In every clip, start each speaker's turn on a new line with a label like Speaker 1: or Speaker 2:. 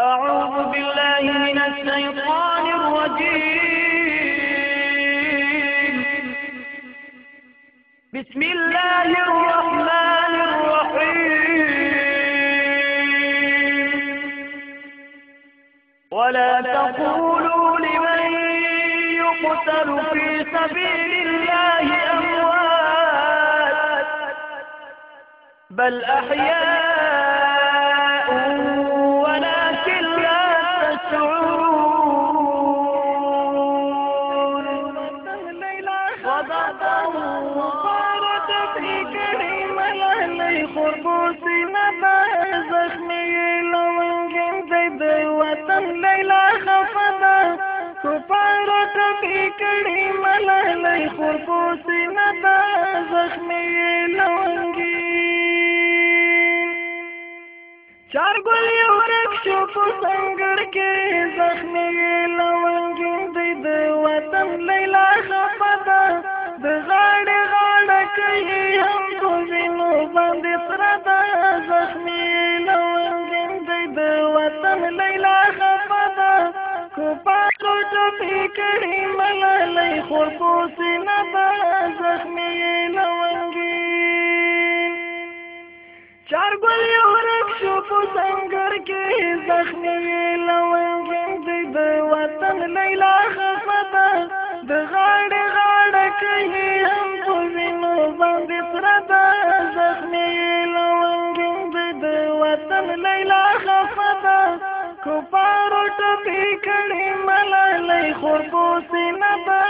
Speaker 1: أعوذ بالله من الشيطان الرجيم. بسم الله الرحمن الرحيم. ولا تقولوا لمن يقتل في سبيل الله أموات بل أحياء ولكن لا تشعرون. صدق الله في كريم الأهل خربوس نبا زخمي لونجن زيد وطن ليلى خفضا كفارة في كريم الأهل خربوس نبا زخمي لونجن چار گل یو رک شو په سنگر کې زخمي لونګین دی د وطن لیلا خفدا د غاړې غاړه کوي هم په وینو باندې سره دا زخمي لونګین دی د وطن لیلا خفدا کو پاتو ټپي کړي ملالۍ خورپوس نه دا زخمي لونګین چار گل یو رک شو په سنگر کې زخمي لونګین دی د وطن لیلا خفدا د غاړې غاړه کوي هم په وینو باندې سره دا زخمي لونګین دی د وطن لیلا خفدا کفارو ټپي کړي ملالۍ خورپوس نه دا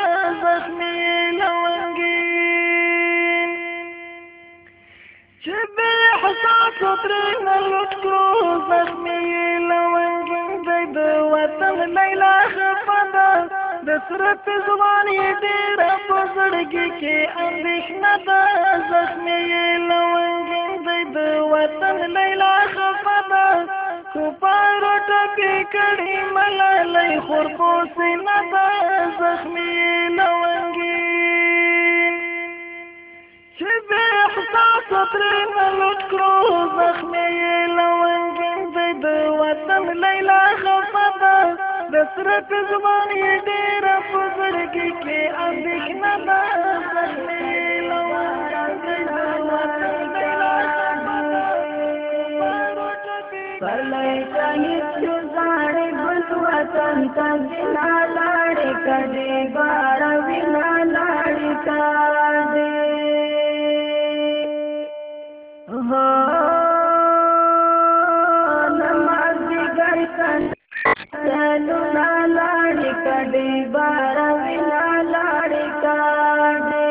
Speaker 1: زخمي لونګین چې بې احساسو ترېنه لوټ کړو زخمي لونګین دی د وطن لیلا خفدا د سره پېزوان یې ډېره په زړګي کې اندېښنه ده زخمي لونګین دی د وطن لیلا خفدا کفارو ټپي کړي ملالۍ خورپوس نه ده زخمي لونګین چې بې احساسو ترېنه لوټ کړو زخمي لونګین دی د وطن لیلا خفدا د سره پېزوان یې ډېره په زړګي کې اندېښنه ده زخمي لونګین دی د وطن لیلا خفدا
Speaker 2: پرلای شهید شو زاړې ګل وطن ته وینا لاړې کډې بار وینا لاړې کډې نمازدیګر کن چلونا لاړې کډې بار وینا لاړې کډې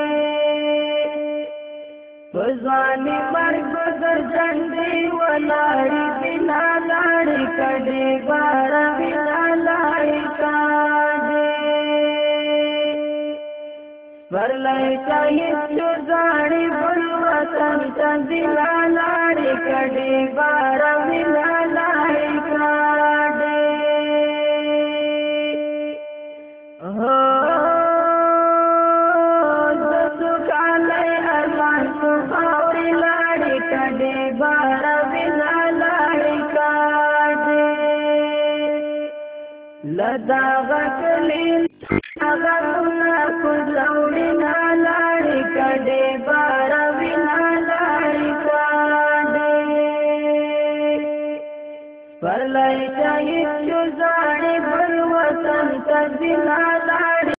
Speaker 2: په ځواني مرګ ګذر جنډې ولاړې بنا لاړې کډې بار وینا لاړې کډې پرلای شهید شو زاړې ګل وطن ته وینا لاړې کډې بار وینا لاړې کډې د سوکالۍ ارمان په خاورې لاړې کډې بار وینا لاړې کډې له دغه کلي هغه کو زوړې نه لاړې کډې بار وینا لاړې کډې پرلای شهید شو زاړې ګل وطن ته وینا